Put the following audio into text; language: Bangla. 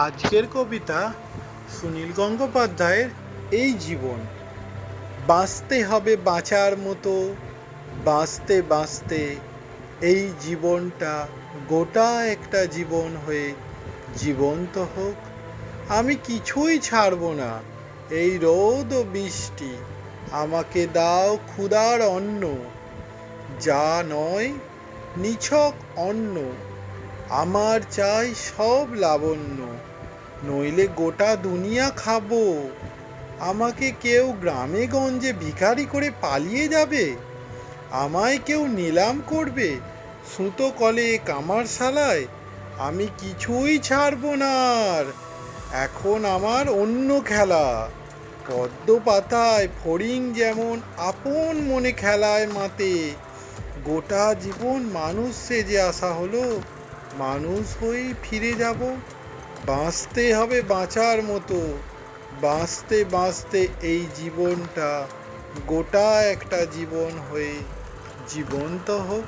আজকের কবিতা সুনীল গঙ্গোপাধ্যায়ের এই জীবন। বাঁচতে হবে বাঁচার মতো, বাঁচতে বাঁচতে এই জীবনটা গোটা একটা জীবন হয়ে জীবন্ত হোক। আমি কিছুই ছাড়ব না, এই রোদ ও বৃষ্টি আমাকে দাও ক্ষুধার অন্ন, যা নয় নিছক অন্ন, আমার চাই সব লাবণ্য, নইলে গোটা দুনিয়া খাবো। আমাকে কেউ গ্রামে গঞ্জে ভিখারি করে পালিয়ে যাবে, আমায় কেউ নিলাম করবে সুতো কলে কামারশালায়। আমি কিছুই ছাড়বো না আর, এখন আমার অন্য খেলা। পদ্ম পাতায় ফড়িং যেমন আপন মনে খেলায় মাতে, গোটা জীবন মানুষ সেজে আসা হলো, মানুষ হয়েই ফিরে যাব। বাঁচতে হবে বাঁচার মতো, বাঁচতে বাঁচতে এই জীবনটা গোটা একটা জীবন হয়ে জীবন্ত হোক।